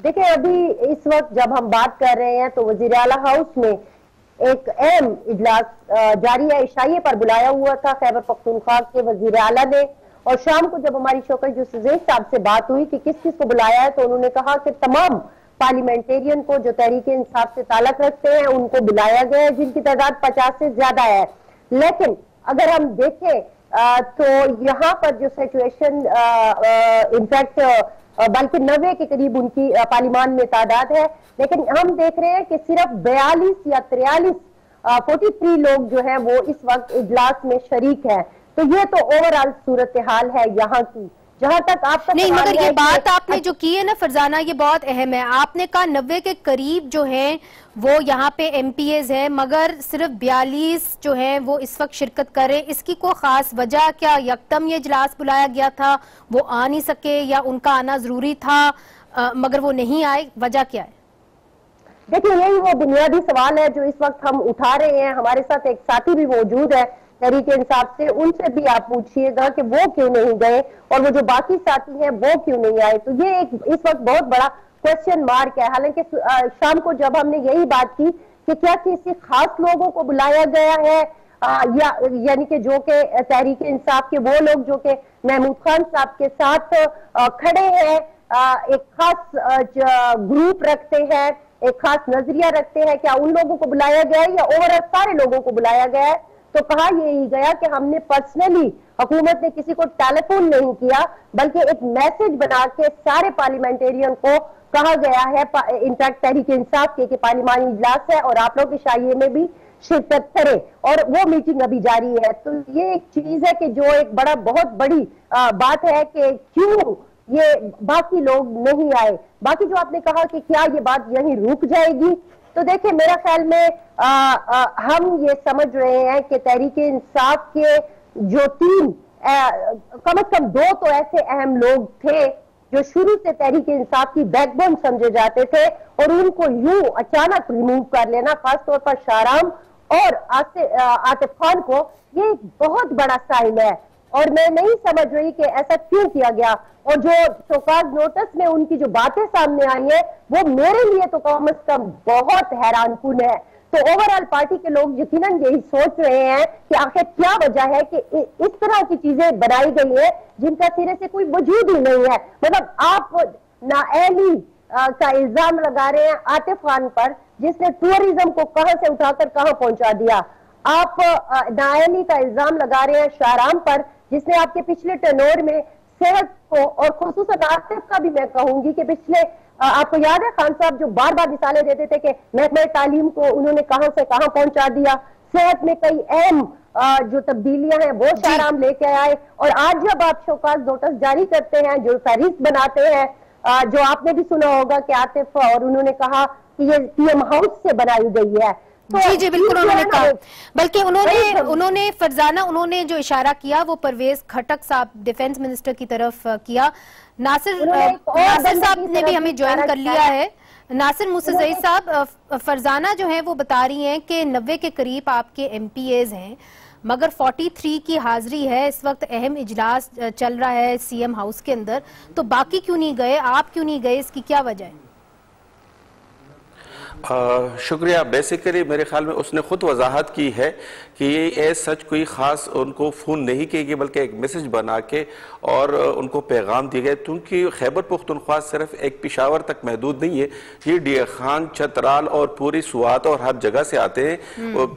دیکھیں ابھی اس وقت جب ہم بات کر رہے ہیں تو وزیر اعلیٰ ہاؤس میں ایک اہم اجلاس جاری ہے، عشائیے پر بلایا ہوا تھا خیبر پختونخوا کے وزیر اعلیٰ نے، اور شام کو جب ہماری شوکت یوسفزئی صاحب سے بات ہوئی کہ کس کو بلایا ہے تو انہوں نے کہا کہ تمام پارلیمنٹیرین کو جو تحریک انصاف سے تعلق رکھتے ہیں ان کو بلایا گیا ہے، جن کی تعداد 50 سے زیادہ ہے۔ لیکن اگر ہم دیکھیں تو یہاں پر جو سچویشن انفیکٹ بلکہ 90 کے قریب ان کی پارلیمان میں تعداد ہے، لیکن ہم دیکھ رہے ہیں کہ صرف 42 یا 43 لوگ جو ہیں وہ اس وقت اجلاس میں شریک ہیں۔ تو یہ تو اوورآل صورتحال ہے یہاں کی۔ جہاں تک آپ نہیں، مگر یہ بات آپ نے جو کی ہے نا فرزانہ، یہ بہت اہم ہے۔ آپ نے کہا 90 کے قریب جو ہیں وہ یہاں پہ ایم پی ایز ہیں، مگر صرف 42 جو ہیں وہ اس وقت شرکت کریں، اس کی کوئی خاص وجہ کیا؟ یکدم یہ اجلاس بلایا گیا تھا، وہ آ نہیں سکے، یا ان کا آنا ضروری تھا مگر وہ نہیں آئے، وجہ کیا ہے؟ دیکھیں یہی وہ بنیادی سوال ہے جو اس وقت ہم اٹھا رہے ہیں۔ ہمارے ساتھ ایک ساتھی بھی موجود ہے تحریک انصاف سے، ان سے بھی آپ پوچھئے گا کہ وہ کیوں نہیں گئے اور وہ جو باقی ساتھی ہیں وہ کیوں نہیں آئے۔ تو یہ ایک اس وقت بہت بڑا کوسچن مارک ہے۔ حالانکہ شام کو جب ہم نے یہی بات کی کہ کیا کسی خاص لوگوں کو بلایا گیا ہے، یعنی کہ جو کہ تحریک انصاف کے وہ لوگ جو کہ محمود خان صاحب کے ساتھ کھڑے ہیں، ایک خاص گروپ رکھتے ہیں، ایک خاص نظریہ رکھتے ہیں، کیا ان لوگوں کو بلایا گیا ہے یا اوورآل سارے لوگوں کو بلایا گیا ہے؟ تو کہا یہی گیا کہ ہم نے پرسنلی، حکومت نے کسی کو ٹیلی فون نہیں کیا بلکہ ایک میسج بنا کے سارے پارلیمنٹیرین کو کہا گیا ہے، انفیکٹ تحریک انصاف کے کہ پارلیمانی اجلاس ہے اور آپ لوگ عشائیے میں بھی شرکت کریں، اور وہ میٹنگ ابھی جاری ہے۔ تو یہ ایک چیز ہے کہ جو ایک بہت بڑی بات ہے کہ کیوں یہ باقی لوگ نہیں آئے۔ باقی جو آپ نے کہا کہ کیا یہ بات یہیں رک جائے گی، تو دیکھیں میرا خیال میں ہم یہ سمجھ رہے ہیں کہ تحریک انصاف کے جو کم از کم 2 تو ایسے اہم لوگ تھے جو شروع سے تحریک انصاف کی بیک بون سمجھے جاتے تھے، اور ان کو یوں اچانک ریموو کر لینا، خاص طور پر شاہرام اور عاطف خان کو، یہ ایک بہت بڑا سائن ہے، اور میں نہیں سمجھ رہی کہ ایسا کیوں کیا گیا۔ اور جو شوکاز نوٹس میں ان کی جو باتیں سامنے آئی ہیں وہ میرے لیے تو کم از کم بہت حیران کن ہے۔ تو اوورآل پارٹی کے لوگ یقیناً یہی سوچ رہے ہیں کہ آخر کیا وجہ ہے کہ اس طرح کی چیزیں بنائی گئی ہیں جن کا سرے سے کوئی وجود ہی نہیں ہے۔ مطلب آپ نااہلی کا الزام لگا رہے ہیں عاطف خان پر، جس نے ٹورزم کو کہاں سے اٹھا کر کہاں پہنچا دیا۔ آپ نااہلی کا الزام لگا رہے ہیں شاہرام پر، جس نے آپ کے پچھلے ٹینور میں صحت کو، اور خصوصاً عاطف کا بھی میں کہوں گی کہ پچھلے آپ کو یاد ہے خان صاحب جو بار بار مثالیں دیتے تھے کہ محکمہ تعلیم کو انہوں نے کہاں سے کہاں پہنچا دیا، صحت میں کئی اہم جو تبدیلیاں ہیں وہ شاہرام لے کے آئے، اور آج جب آپ شوکاز نوٹس جاری کرتے ہیں، جو فہرست بناتے ہیں، جو آپ نے بھی سنا ہوگا کہ عاطف اور انہوں نے کہا کہ یہ پی ایم ہاؤس سے بنائی گئی ہے۔ جی بالکل انہوں نے کہا، بلکہ انہوں نے فرزانہ انہوں نے جو اشارہ کیا وہ پرویز کھٹک صاحب ڈیفنس منسٹر کی طرف کیا۔ ناصر صاحب نے بھی ہمیں جوائن کر لیا ہے۔ ناصر موسیٰ صاحب، فرزانہ جو ہیں وہ بتا رہی ہیں کہ 90 کے قریب آپ کے ایم پی ایز ہیں، مگر 43 کی حاضری ہے، اس وقت اہم اجلاس چل رہا ہے سی ایم ہاؤس کے اندر، تو باقی کیوں نہیں گئے، آپ کیوں نہیں گئے، اس کی کیا وجہ ہے؟ شکریہ۔ بیسیکلی میرے خیال میں اس نے خود وضاحت کی ہے کہ یہ سچ کوئی خاص ان کو فون نہیں کیے گی بلکہ ایک میسج بنا کے اور ان کو پیغام دیے گئے، کیونکہ خیبر پختونخوا صرف ایک پشاور تک محدود نہیں ہے، یہ ڈیر خان، چترال اور پوری سوات اور ہر جگہ سے آتے ہیں،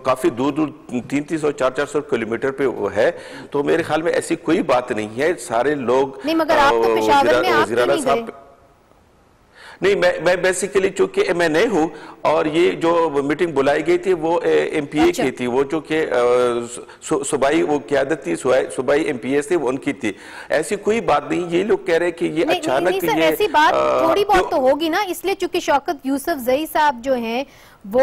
کافی دور دور 300 400 کلومیٹر پہ وہ ہے، تو میرے خیال میں ایسی کوئی بات نہیں ہے۔ سارے لوگ نہیں، مگر آپ تو پشاور میں آپ کیوں نہیں گئے؟ نہیں، میں بیسیکلی چونکہ میں نہیں ہوں، اور یہ جو میٹنگ بلائی گئی تھی وہ ایم پی اے کی تھی، وہ جو کہ صوبائی وہ قیادت تھی، صوبائی ایم پی اے تھی، وہ ان کی تھی، ایسی کوئی بات نہیں۔ یہ لوگ کہہ رہے کہ یہ اچانک نہیں سر، ایسی بات تھوڑی بہت تو ہوگی نا، اس لیے چونکہ شوکت یوسفزئی صاحب جو ہیں وہ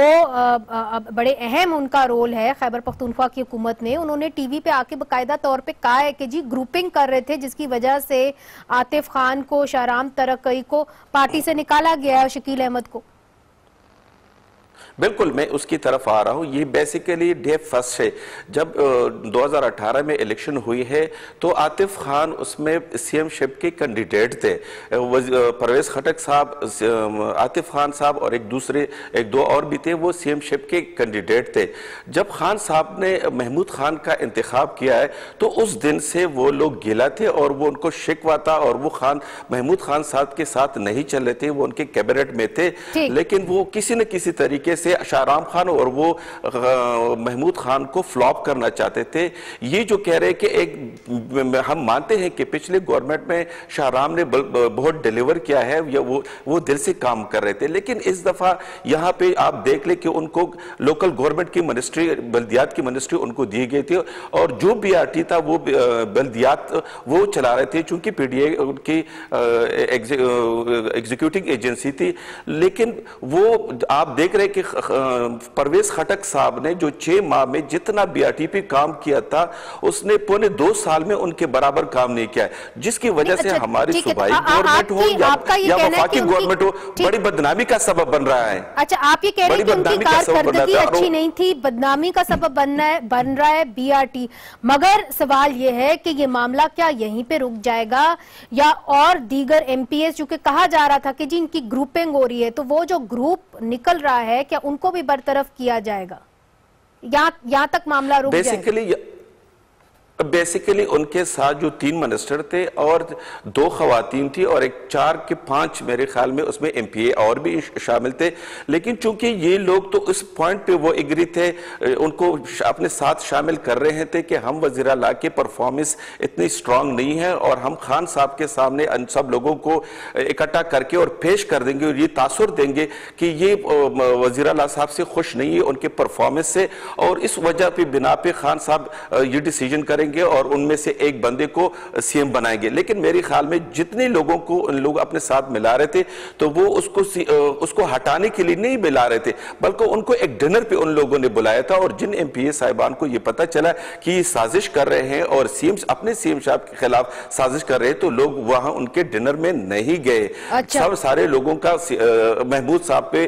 بڑے اہم ان کا رول ہے خیبر پختونخوا کی حکومت میں، انہوں نے ٹی وی پہ آ کے باقاعدہ طور پہ کہا ہے کہ جی گروپنگ کر رہے تھے جس کی وجہ سے عاطف خان کو، شاہرام ترقی کو پارٹی سے نکالا گیا ہے، شکیل احمد کو۔ بالکل میں اس کی طرف آ رہا ہوں. یہ بیسیکلی ڈے فرسٹ ہے. جب 2018 میں الیکشن ہوئی ہے تو عاطف خان اس میں سی ایم شپ کے کینڈیڈیٹ تھے. پرویز خٹک صاحب, عاطف خان صاحب اور ایک دو اور بھی تھے, وہ سی ایم شپ کے کینڈیڈیٹ تھے. جب خان صاحب نے محمود خان کا انتخاب کیا ہے تو اس دن سے وہ لوگ گیلا تھے اور وہ ان کو شکوا تھا, اور وہ محمود خان صاحب کے ساتھ نہیں چل رہے تھے, وہ ان کے کیبنٹ میں تھے. لیکن وہ کسی نہ کسی طریقے سے شاہرام خان اور وہ محمود خان کو فلاپ کرنا چاہتے تھے. یہ جو کہہ رہے کہ ہم مانتے ہیں کہ پچھلے گورنمنٹ میں شاہرام نے بہت ڈیلیور کیا ہے, وہ دل سے کام کر رہے تھے. لیکن اس دفعہ یہاں پہ آپ دیکھ لیں کہ ان کو لوکل گورنمنٹ کی منسٹری, بلدیات کی منسٹری ان کو دی گئی تھی, اور جو بی آر ٹی تھا وہ بلدیات وہ چلا رہے تھے, چونکہ پی ڈی اے ان کی ایگزیکیوٹنگ ایجنسی تھی. لیکن وہ آپ دیکھ رہے کہ پرویز خٹک صاحب نے جو 6 ماہ میں جتنا بی آر ٹی پہ کام کیا تھا اس نے پونے 2 سال میں ان کے برابر کام نہیں کیا ہے, جس کی وجہ سے ہماری صوبائی گورنمنٹ ہو یا وفاقی گورنمنٹ ہو بڑی بدنامی کا سبب بن رہا ہے. اچھا, آپ یہ کہہ رہے ہیں کہ ان کی کارکردگی اچھی نہیں تھی, بدنامی کا سبب بن رہا ہے بی آر ٹی. مگر سوال یہ ہے کہ یہ معاملہ کیا یہیں پہ رک جائے گا, یا اور دیگر ایم پی ایس, چونکہ کہا جا رہا تھا کہ جی ان کی گروپنگ ہو رہی ہے, تو وہ جو گروپ نکل رہا ہے کیا ان کو بھی برطرف کیا جائے گا, یہاں تک معاملہ رک جائے گا؟ بیسیکلی ان کے ساتھ جو 3 منسٹر تھے اور 2 خواتین تھی اور 4 کے 5 میرے خیال میں اس میں ایم پی اے اور بھی شامل تھے. لیکن چونکہ یہ لوگ تو اس پوائنٹ پہ وہ اگری تھے, ان کو اپنے ساتھ شامل کر رہے تھے کہ ہم وزیر اعلیٰ کے پرفارمنس اتنی سٹرونگ نہیں ہے, اور ہم خان صاحب کے سامنے ان سب لوگوں کو اکٹھا کر کے اور پیش کر دیں گے اور یہ تاثر دیں گے کہ یہ وزیر اعلیٰ صاحب سے خوش نہیں ہے ان کے پرفارمنس سے, اور اس وجہ پہ بنا پہ خان صاحب یہ ڈیسیجن کریں گے اور ان میں سے ایک بندے کو سی ایم بنائیں گے. لیکن میرے خیال میں جتنے لوگوں کو ان لوگ اپنے ساتھ ملا رہے تھے تو وہ اس کو ہٹانے کے لیے نہیں ملا رہے تھے, بلکہ ان کو ایک ڈنر پہ ان لوگوں نے بلایا تھا. اور جن ایم پی اے صاحبان کو یہ پتا چلا کہ یہ سازش کر رہے ہیں اور اپنے سی ایم صاحب کے خلاف سازش کر رہے ہیں, تو لوگ وہاں ان کے ڈنر میں نہیں گئے. سارے لوگوں کا محمود صاحب پہ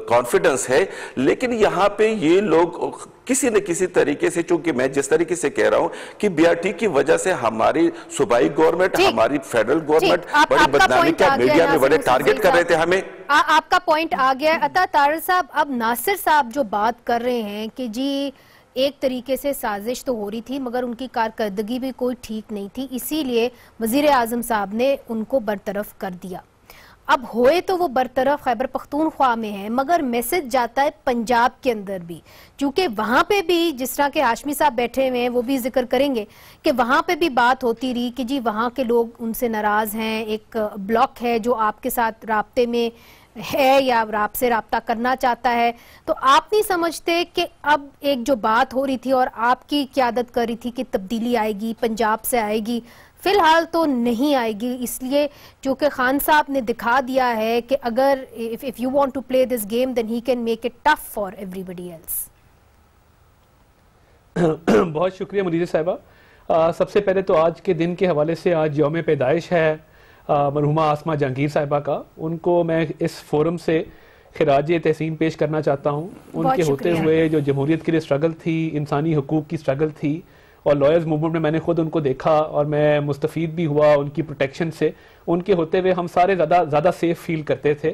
کانفیڈنس ہے, لیکن یہاں پہ یہ لوگ کسی نہ کسی طریقے سے, چونکہ میں جس طریقے سے کہہ رہا ہوں کہ بی آر ٹی کی وجہ سے ہماری صوبائی گورنمنٹ, ہماری فیڈرل گورنمنٹ بڑی بدنامی کا, میڈیا میں بڑے ٹارگٹ کر رہے تھے ہمیں. آپ کا پوائنٹ آ گیا. عطا طاہر صاحب, اب ناصر صاحب جو بات کر رہے ہیں کہ جی ایک طریقے سے سازش تو ہو رہی تھی مگر ان کی کارکردگی بھی کوئی ٹھیک نہیں تھی, اسی لیے وزیر اعظم صاحب نے ان کو برطرف کر دیا. اب ہوئے تو وہ برطرف خیبر پختونخوا میں ہیں, مگر میسج جاتا ہے پنجاب کے اندر بھی, چونکہ وہاں پہ بھی جس طرح کے ہاشمی صاحب بیٹھے ہوئے ہیں وہ بھی ذکر کریں گے کہ وہاں پہ بھی بات ہوتی رہی کہ جی وہاں کے لوگ ان سے ناراض ہیں, ایک بلاک ہے جو آپ کے ساتھ رابطے میں ہے یا آپ سے رابطہ کرنا چاہتا ہے. تو آپ نہیں سمجھتے کہ اب ایک جو بات ہو رہی تھی اور آپ کی قیادت کر رہی تھی کہ تبدیلی آئے گی, پنجاب سے آئے گی, فی الحال تو نہیں آئے گی, اس لیے جو کہ خان صاحب نے دکھا دیا ہے کہ اگر if you want to play this game then he can make it tough for everybody else. بہت شکریہ منیزہ صاحبہ. سب سے پہلے تو آج کے دن کے حوالے سے آج یوم پیدائش ہے مرحومہ آسمہ جہانگیر صاحبہ کا. ان کو میں اس فورم سے خراج تحسین پیش کرنا چاہتا ہوں. ان کے ہوتے ہوئے جو جمہوریت کے لیے سٹرگل تھی, انسانی حقوق کی سٹرگل تھی, اور لائرز موومنٹ میں نے خود ان کو دیکھا اور میں مستفید بھی ہوا ان کی پروٹیکشن سے. ان کے ہوتے ہوئے ہم سارے زیادہ سیف فیل کرتے تھے.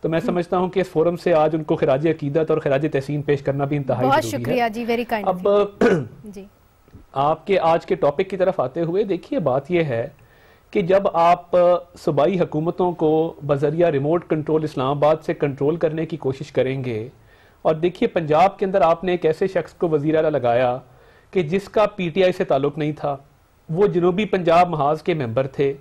تو میں سمجھتا ہوں کہ اس فورم سے آج ان کو خراج عقیدت اور خراج تحسین پیش کرنا بھی انتہائی ضروری ہے. بہت شکریہ جی, ویری کائنڈ. اب آپ کے آج کے ٹاپک کی طرف آتے ہوئے دیکھیے, بات یہ ہے کہ جب آپ صوبائی حکومتوں کو بذریعہ ریموٹ کنٹرول اسلام آباد سے کنٹرول کرنے کی کوشش کریں گے, اور دیکھیے پنجاب کے اندر آپ نے ایک ایسے شخص کو وزیر اعلیٰ لگایا کہ جس کا پی ٹی آئی سے تعلق نہیں تھا, وہ جنوبی پنجاب محاذ کے ممبر تھے,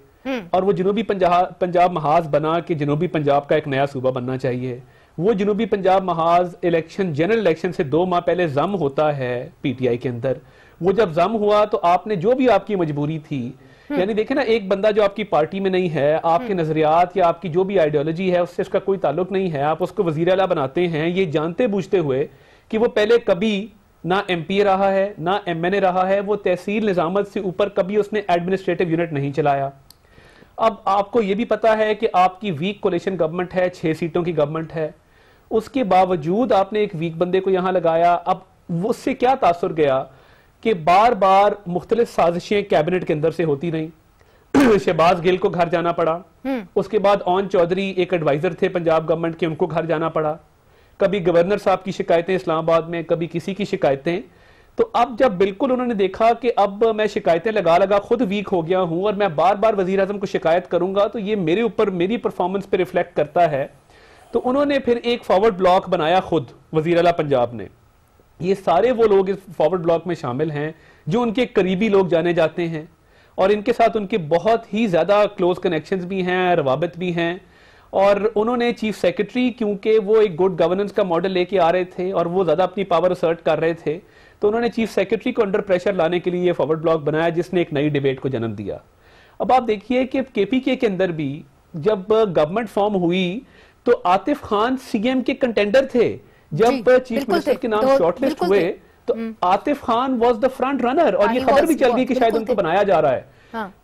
اور وہ جنوبی پنجاب محاذ بنا کہ جنوبی پنجاب کا ایک نیا صوبہ بننا چاہیے. وہ جنوبی پنجاب محاذ الیکشن, جنرل الیکشن سے 2 ماہ پہلے ضم ہوتا ہے پی ٹی آئی کے اندر. وہ جب ضم ہوا تو آپ نے جو بھی آپ کی مجبوری تھی, یعنی دیکھیں نا, ایک بندہ جو آپ کی پارٹی میں نہیں ہے, آپ کے نظریات یا آپ کی جو بھی آئیڈیالوجی ہے اس سے اس کا کوئی تعلق نہیں ہے, آپ اس کو وزیر اعلیٰ بناتے ہیں یہ جانتے بوجھتے ہوئے کہ وہ پہلے کبھی نہ ایم پی اے رہا ہے نہ ایم این اے رہا ہے, وہ تحصیل نظامت سے اوپر کبھی اس نے ایڈمنسٹریٹو یونٹ نہیں چلایا. اب آپ کو یہ بھی پتا ہے کہ آپ کی ویک کولیشن گورنمنٹ ہے, 6 سیٹوں کی گورنمنٹ ہے, اس کے باوجود آپ نے ایک ویک بندے کو یہاں لگایا. اب اس سے کیا تاثر گیا کہ بار بار مختلف سازشیں کیبنٹ کے اندر سے ہوتی رہیں. شہباز گل کو گھر جانا پڑا, اس کے بعد اون چودھری ایک ایڈوائزر تھے پنجاب گورنمنٹ کے, ان کو گھر جانا پڑا. کبھی گورنر صاحب کی شکایتیں اسلام آباد میں, کبھی کسی کی شکایتیں. تو اب جب بالکل انہوں نے دیکھا کہ اب میں شکایتیں لگا خود ویک ہو گیا ہوں اور میں بار بار وزیر اعظم کو شکایت کروں گا تو یہ میرے اوپر میری پرفارمنس پہ ریفلیکٹ کرتا ہے, تو انہوں نے پھر ایک فارورڈ بلاک بنایا خود وزیر اعلیٰ پنجاب نے. یہ سارے وہ لوگ اس فارورڈ بلاک میں شامل ہیں جو ان کے قریبی لوگ جانے جاتے ہیں اور ان کے ساتھ ان کے بہت ہی زیادہ کلوز کنیکشنز بھی ہیں, روابط بھی ہیں. اور انہوں نے چیف سیکرٹری, کیونکہ وہ ایک گڈ گورننس کا ماڈل لے کے آ رہے تھے اور وہ زیادہ اپنی پاور اسرٹ کر رہے تھے, تو انہوں نے چیف سیکرٹری کو انڈر پریشر لانے کے لیے یہ فارورڈ بلاک بنایا جس نے ایک نئی ڈیبیٹ کو جنم دیا. اب آپ دیکھیے کہ کے پی کے اندر بھی جب گورنمنٹ فارم ہوئی تو عاطف خان سی ایم کے کنٹینڈر تھے. جب چیف منسٹر کے نام شارٹ لسٹ ہوئے تو Atif Khan was the front runner, اور یہ خبر بھی چل گئی کہ شاید ان کو بنایا جا رہا ہے.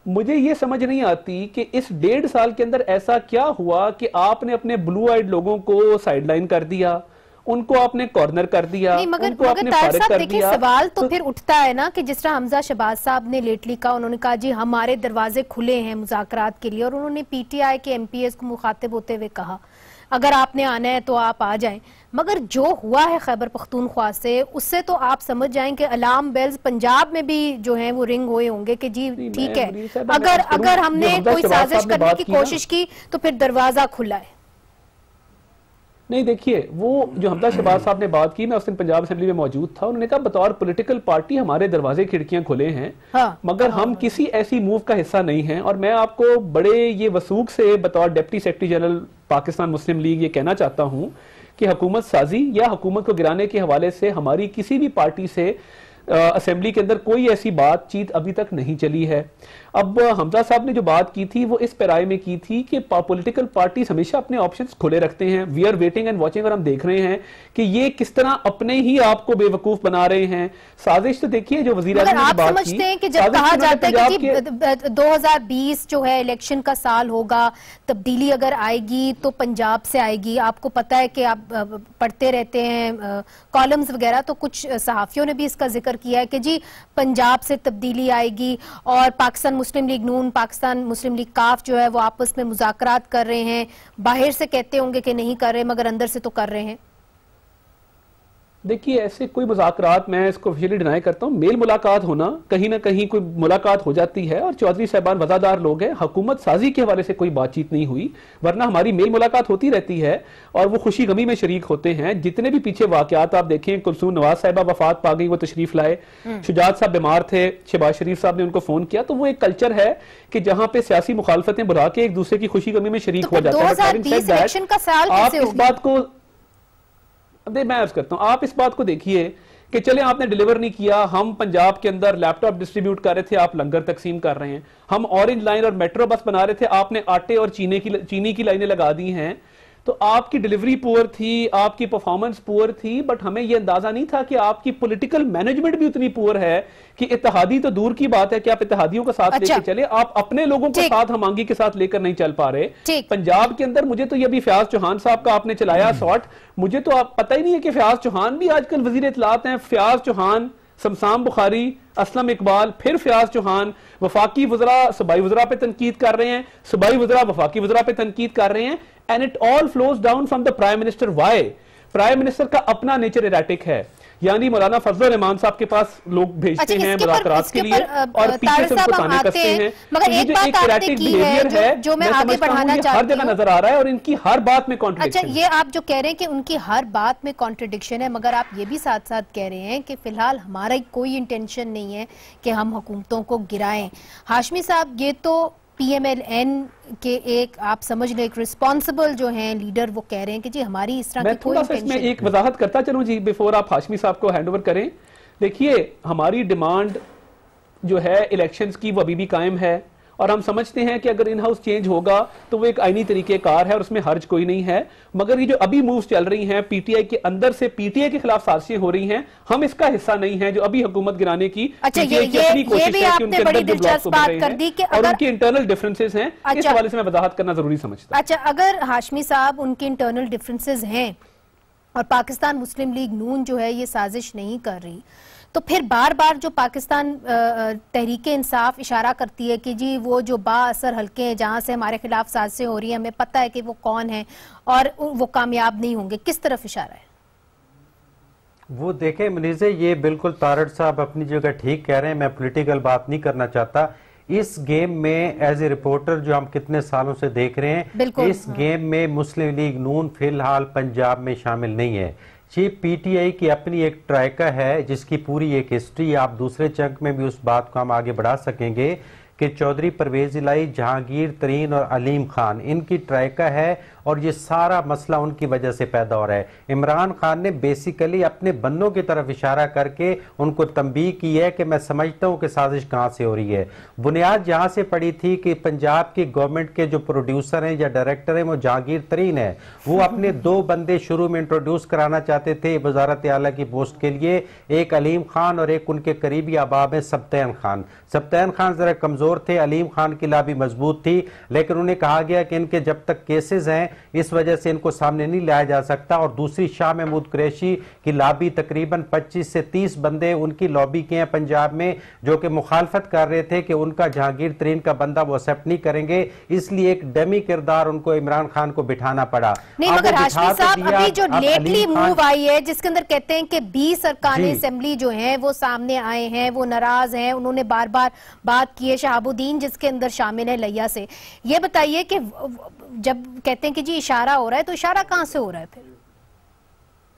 مجھے یہ سمجھ نہیں آتی کہ اس 1.5 سال کے اندر ایسا کیا ہوا کہ آپ نے اپنے بلو آئیڈ لوگوں کو سائیڈ لائن کر دیا, ان کو آپ نے کارنر کر دیا, ان کو آپ نے فارغ کر دیا. سوال تو پھر اٹھتا ہے نا کہ جس طرح حمزہ شہباز صاحب نے لیٹلی کہا, انہوں نے کہا جی ہمارے دروازے کھلے ہیں مذاکرات کے لیے, اور انہوں نے پی ٹی آئی کے ایم پی ایس کو مخاطب ہوتے ہوئے کہا اگر آپ نے آنا ہے تو آپ آ جائیں. مگر جو ہوا ہے خیبر پختونخوا سے, اس سے تو آپ سمجھ جائیں کہ الارم بیلز پنجاب میں بھی جو ہیں وہ رنگ ہوئے ہوں گے کہ جی ٹھیک ہے, اگر ہم نے کوئی سازش کرنے کی کوشش کی تو پھر دروازہ کھلا ہے. نہیں دیکھیے, وہ جو حمزہ شہباز صاحب نے بات کی, میں اس دن پنجاب اسمبلی میں موجود تھا, انہوں نے کہا بطور پولیٹیکل پارٹی ہمارے دروازے کھڑکیاں کھلے ہیں مگر ہم کسی ایسی موو کا حصہ نہیں ہیں. اور میں آپ کو بڑے یہ وثوق سے بطور ڈپٹی سیکرٹری جنرل پاکستان مسلم لیگ یہ کہنا چاہتا ہوں کہ حکومت سازی یا حکومت کو گرانے کے حوالے سے ہماری کسی بھی پارٹی سے اسمبلی کے اندر کوئی ایسی بات چیت ابھی تک نہیں چلی ہے. اب حمزہ صاحب نے جو بات کی تھی وہ اس پیرائے میں کی تھی کہ پولیٹیکل پارٹیز ہمیشہ اپنے آپشنز کھلے رکھتے ہیں. We are waiting and watching, اور ہم دیکھ رہے ہیں کہ یہ کس طرح اپنے ہی آپ کو بے وقوف بنا رہے ہیں. سازش تو دیکھیے جو وزیر اعظم نے بات کی, سمجھتے ہیں کہ جب کہا جاتا ہے کہ 2020 جو ہے الیکشن کا سال ہوگا, تبدیلی اگر آئے گی تو پنجاب سے آئے گی. آپ کو پتا ہے کہ آپ پڑھتے رہتے ہیں کالمز وغیرہ, تو کچھ صحافیوں نے بھی اس کا ذکر کیا ہے کہ جی پنجاب سے تبدیلی آئے گی اور پاکستان مسلم لیگ نون, پاکستان مسلم لیگ کاف جو ہے وہ آپس میں مذاکرات کر رہے ہیں. باہر سے کہتے ہوں گے کہ نہیں کر رہے مگر اندر سے تو کر رہے ہیں. دیکھیے ایسے کوئی مذاکرات, میں اس کو آفیشلی ڈینائی کرتا ہوں, میل ملاقات ہونا کہیں نہ کہیں کوئی ملاقات ہو جاتی ہے, اور چودھری صاحبان وزادار لوگ ہیں. حکومت سازی کے حوالے سے کوئی بات چیت نہیں ہوئی, ورنہ ہماری میل ملاقات ہوتی رہتی ہے اور وہ خوشی غمی میں شریک ہوتے ہیں. جتنے بھی پیچھے واقعات آپ دیکھیں, کلثوم نواز صاحبہ وفات پا گئی, وہ تشریف لائے, شجاعت صاحب بیمار تھے, شہباز شریف صاحب نے ان کو فون کیا. تو وہ ایک کلچر ہے کہ جہاں پہ سیاسی مخالفتیں بلا کے ایک دوسرے کی خوشی غمی میں شریک ہو جاتے ہیں. 2020 الیکشن کا سال کیسے ہوگی؟ اس بات کو میں عرض کرتا ہوں, آپ اس بات کو دیکھیے کہ چلیں آپ نے ڈیلیور نہیں کیا, ہم پنجاب کے اندر لیپ ٹاپ ڈسٹریبیوٹ کر رہے تھے, آپ لنگر تقسیم کر رہے ہیں, ہم اورنج لائن اور میٹرو بس بنا رہے تھے, آپ نے آٹے اور چینی کی لائنیں لگا دی ہیں. تو آپ کی ڈیلیوری پور تھی, آپ کی پرفارمنس پور تھی, بٹ ہمیں یہ اندازہ نہیں تھا کہ آپ کی پولیٹیکل مینجمنٹ بھی اتنی پور ہے کہ اتحادی تو دور کی بات ہے کہ آپ اتحادیوں کا ساتھ لے کے چلے, آپ اپنے لوگوں کو ساتھ ہمانگی کے ساتھ لے کر نہیں چل پا رہے. پنجاب کے اندر مجھے تو یہ بھی فیاض چوہان صاحب کا آپ نے چلایا سارٹ, مجھے تو پتہ ہی نہیں ہے کہ فیاض چوہان بھی آج کل وزیر اطلاعات ہیں. فیاض چوہان, سمسام بخاری, اسلم اقبال, پھر فیاض چوہان, وفاقی وزراء صوبائی وزراء پہ تنقید کر رہے ہیں, صوبائی وزراء وفاقی وزراء پہ تنقید کر رہے ہیں. And it all flows down from the Prime Minister. Why? Prime Minister کا اپنا نیچر ایراٹک ہے, یعنی مولانا فضل الرحمان صاحب کے پاس لوگ بھیجتے ہیں مذاکرات کے لیے اور پیچھے سے ان کو تانے کستے ہیں. مگر ایک بات آپ نے کی ہے جو میں آگے بڑھانا چاہتی ہوں, ہر جگہ نظر آ رہا ہے اور ان کی ہر بات میں کانٹرڈکشن ہے. اچھا, یہ آپ جو کہہ رہے ہیں کہ ان کی ہر بات میں کانٹرڈکشن ہے, مگر آپ یہ بھی ساتھ ساتھ کہہ رہے ہیں کہ فی الحال ہمارا کوئی انٹینشن نہیں ہے کہ ہم حکومتوں کو گرائیں. ہاشمی صاحب, یہ تو پی ایم ایل این کے ایک آپ سمجھ لیں ایک ریسپانسبل جو ہیں لیڈر, وہ کہہ رہے ہیں کہ جی ہماری اس طرح کی کوئی انٹینشن. میں ایک وضاحت کرتا چلوں جی بیفور آپ ہاشمی صاحب کو ہینڈ اوور کریں. دیکھیے ہماری ڈیمانڈ جو ہے الیکشنز کی وہ ابھی بھی قائم ہے, اور ہم سمجھتے ہیں کہ اگر ان ہاؤس چینج ہوگا تو وہ ایک آئینی طریقہ کار ہے اور اس میں حرج کوئی نہیں ہے. مگر یہ جو ابھی مووز چل رہی ہیں پی ٹی آئی کے اندر سے, پی ٹی آئی کے خلاف سازشیں ہو رحی ہیں, ہم اس کا حصہ نہیں ہیں جو ابھی حکومت گرانے کی. اچھا, یہ بھی آپ نے بڑی دلچسپ بات کر دی کہ اور ان کی انٹرنل ڈیفرنسز ہیں, اس حوالے سے میں وضاحت کرنا ضروری سمجھتا ہوں. اچھا, اگر ہاشمی صاحب ان کی انٹرنل ڈیفرنسز ہیں اور پاکستان مسلم لیگ نون جو ہے یہ سازش نہیں کر رہی، تو پھر بار بار جو پاکستان تحریک انصاف اشارہ کرتی ہے کہ جی وہ جو با اثر حلقے ہیں جہاں سے ہمارے خلاف سازشیں ہو رہی ہیں ہمیں پتہ ہے کہ وہ کون ہیں اور وہ کامیاب نہیں ہوں گے، کس طرف اشارہ ہے؟ وہ دیکھیں منیزے، یہ بالکل طارق صاحب اپنی جگہ ٹھیک کہہ رہے ہیں، میں پولیٹیکل بات نہیں کرنا چاہتا۔ اس گیم میں ایز اے رپورٹر جو ہم کتنے سالوں سے دیکھ رہے ہیں، اس گیم میں مسلم لیگ نون فی الحال پنجاب میں شامل نہیں ہے۔ یہ پی ٹی آئی کی اپنی ایک ٹرائکہ ہے جس کی پوری ایک ہسٹری، آپ دوسرے چنک میں بھی اس بات کو ہم آگے بڑھا سکیں گے کہ چودھری پرویز الہی، جہانگیر ترین اور علیم خان ان کی ٹرائکہ ہے، اور یہ سارا مسئلہ ان کی وجہ سے پیدا ہو رہا ہے۔ عمران خان نے بیسیکلی اپنے بندوں کی طرف اشارہ کر کے ان کو تنبیہ کی ہے کہ میں سمجھتا ہوں کہ سازش کہاں سے ہو رہی ہے۔ بنیاد جہاں سے پڑی تھی کہ پنجاب کی گورنمنٹ کے جو پروڈیوسر ہیں یا ڈائریکٹر ہیں وہ جہانگیر ترین ہے، وہ اپنے 2 بندے شروع میں انٹروڈیوس کرانا چاہتے تھے وزارت اعلیٰ کی پوسٹ کے لیے، ایک علیم خان اور ایک ان کے قریبی احباب ہیں سبطین خان۔ سبطین خان ذرا کمزور تھے، علیم خان کی لابی مضبوط تھی، لیکن انہیں کہا گیا کہ ان کے جب تک کیسز ہیں اس وجہ سے ان کو سامنے نہیں لایا جا سکتا، اور دوسری شاہ محمود قریشی کی لابی تقریباً 25 سے 30 بندے ان کی لابی کے ہیں پنجاب میں جو کہ مخالفت کر رہے تھے کہ ان کا جہانگیر ترین کا بندہ وہ ایکسیپٹ نہیں کریں گے، اس لیے ایک ڈمی کردار ان کو عمران خان کو بٹھانا پڑا۔ نہیں مگر ہاشمی صاحب ابھی جو لیٹلی موو آئی ہے جس کے اندر کہتے ہیں کہ 20 ارکان اسمبلی جو ہیں وہ سامنے آئے ہیں، وہ ناراض ہیں، انہوں نے بار بار بات کی ہے شہاب الدین جس کے اندر شامل ہے لیا سے، یہ بتائیے کہ جب کہتے ہیں کہ جی اشارہ ہو رہا ہے تو اشارہ کہاں سے ہو رہا ہے پھر؟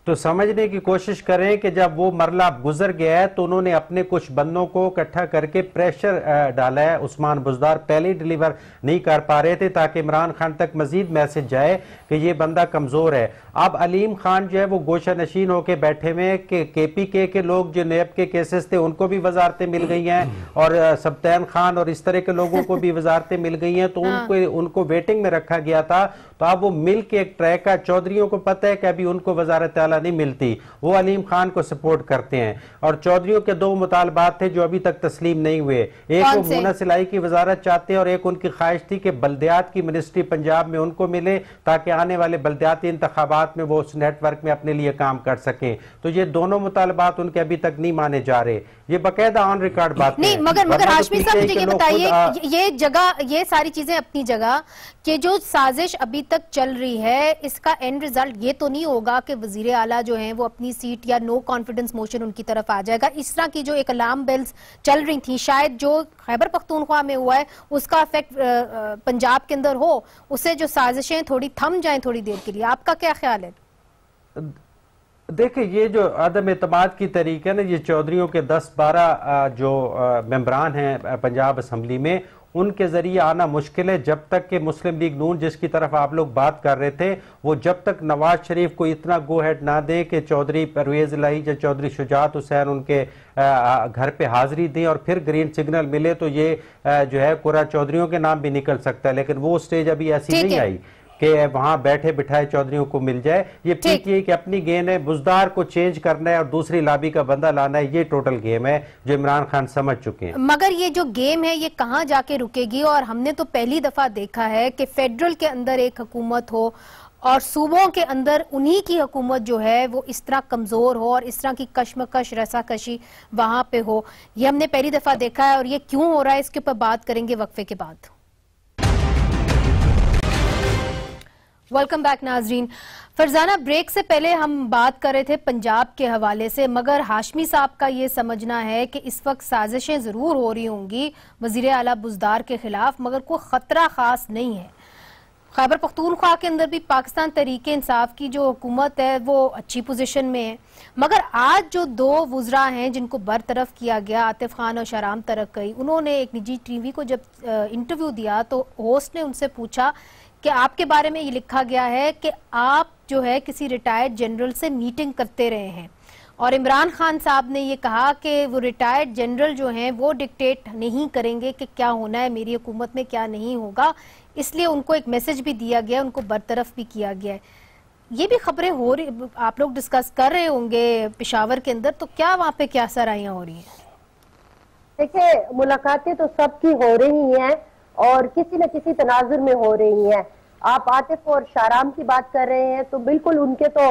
تو سمجھنے کی کوشش کریں کہ جب وہ مرحلہ گزر گیا ہے تو انہوں نے اپنے کچھ بندوں کو اکٹھا کر کے پریشر ڈالا ہے۔ عثمان بزدار پہلے ڈیلیور نہیں کر پا رہے تھے تاکہ عمران خان تک مزید میسج جائے کہ یہ بندہ کمزور ہے۔ اب علیم خان جو ہے وہ گوشہ نشین ہو کے بیٹھے ہوئے کہ کے پی کے لوگ جو نیب کے کیسز تھے ان کو بھی وزارتیں مل گئی ہیں، اور سبطین خان اور اس طرح کے لوگوں کو بھی وزارتیں مل گئی ہیں، تو ان کو ویٹنگ میں رکھا گیا تھا۔ تو اب وہ مل کے ایک ٹریک ہے، چودھریوں کو پتہ ہے کہ ابھی ان کو وزارت اعلیٰ نہیں ملتی، وہ علیم خان کو سپورٹ کرتے ہیں، اور چودھریوں کے 2 مطالبات تھے جو ابھی تک تسلیم نہیں ہوئے، ایک وہ مونا سلائی کی وزارت چاہتے ہیں اور ایک ان کی خواہش تھی کہ بلدیات کی منسٹری پنجاب میں ان کو ملے تاکہ آنے والے بلدیاتی انتخابات میں وہ اس نیٹ ورک میں اپنے لیے کام کر سکیں۔ تو یہ دونوں مطالبات ان کے ابھی تک نہیں مانے جا رہے، یہ باقاعدہ آن ریکارڈ بات ہے۔ نہیں مگر ہاشمی صاحب مجھے یہ بتائیے، یہ جگہ یہ ساری چیزیں اپنی جگہ کہ جو سازش ابھی تک چل رہی ہے اس کا اینڈ ریزلٹ یہ تو نہیں ہوگا کہ وزیر اعلیٰ جو ہیں وہ اپنی سیٹ یا نو کانفیڈنس موشن ان کی طرف آ جائے گا، اس طرح کی جو ایک الارم بیلز چل رہی تھیں شاید جو خیبر پختونخوا میں ہوا ہے اس کا افیکٹ پنجاب کے اندر ہو، اسے جو سازشیں تھوڑی تھم جائیں تھوڑی دیر کے لیے، آپ کا کیا خیال ہے؟ دیکھیں یہ جو عدم اعتماد کی تحریک ہے نا، یہ چودھریوں کے 10-12 جو ممبران ہیں پنجاب اسمبلی میں ان کے ذریعے آنا مشکل ہے، جب تک کہ مسلم لیگ نون جس کی طرف آپ لوگ بات کر رہے تھے وہ جب تک نواز شریف کو اتنا گو ہیڈ نہ دیں کہ چودھری پرویز الہی یا چودھری شجاعت حسین ان کے گھر پہ حاضری دیں اور پھر گرین سگنل ملے تو یہ جو ہے قرہ چودھریوں کے نام بھی نکل سکتا ہے، لیکن وہ سٹیج ابھی ایسی نہیں آئی کہ وہاں بیٹھے بٹھائے چودھریوں کو مل جائے۔ یہ پی ٹی آئی کی اپنی گیم ہے، بزدار کو چینج کرنا ہے اور دوسری لابی کا بندہ لانا ہے، یہ ٹوٹل گیم ہے جو عمران خان سمجھ چکے ہیں۔ مگر یہ جو گیم ہے یہ کہاں جا کے رکے گی؟ اور ہم نے تو پہلی دفعہ دیکھا ہے کہ فیڈرل کے اندر ایک حکومت ہو اور صوبوں کے اندر انہی کی حکومت جو ہے وہ اس طرح کمزور ہو اور اس طرح کی کشمکش رسا کشی وہاں پہ ہو، یہ ہم نے پہلی دفعہ دیکھا ہے، اور یہ کیوں ہو رہا ہے اس کے اوپر بات کریں گے وقفے کے بعد۔ ویلکم بیک ناظرین۔ فرزانہ، بریک سے پہلے ہم بات کر رہے تھے پنجاب کے حوالے سے، مگر ہاشمی صاحب کا یہ سمجھنا ہے کہ اس وقت سازشیں ضرور ہو رہی ہوں گی وزیر اعلیٰ بزدار کے خلاف، مگر کوئی خطرہ خاص نہیں ہے۔ خیبر پختونخوا کے اندر بھی پاکستان تحریک انصاف کی جو حکومت ہے وہ اچھی پوزیشن میں ہے، مگر آج جو 2 وزراء ہیں جن کو برطرف کیا گیا، عاطف خان اور شہرام ترقی، انہوں نے ایک نجی ٹی وی کو جب انٹرویو دیا تو ہوسٹ نے ان سے پوچھا کہ آپ کے بارے میں یہ لکھا گیا ہے کہ آپ جو ہے کسی ریٹائرڈ جنرل سے میٹنگ کرتے رہے ہیں، اور عمران خان صاحب نے یہ کہا کہ وہ ریٹائرڈ جنرل جو ہیں وہ ڈکٹیٹ نہیں کریں گے کہ کیا ہونا ہے میری حکومت میں کیا نہیں ہوگا، اس لیے ان کو ایک میسج بھی دیا گیا، ان کو برطرف بھی کیا گیا ہے۔ یہ بھی خبریں ہو رہی، آپ لوگ ڈسکس کر رہے ہوں گے پشاور کے اندر، تو کیا وہاں پہ کیا سرائیاں ہو رہی ہیں؟ دیکھیں ملاقاتیں تو سب کی ہو رہی ہیں اور کسی نہ کسی تناظر میں ہو رہی ہیں۔ آپ عاطف اور شہرام کی بات کر رہے ہیں تو بالکل ان کے تو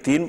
3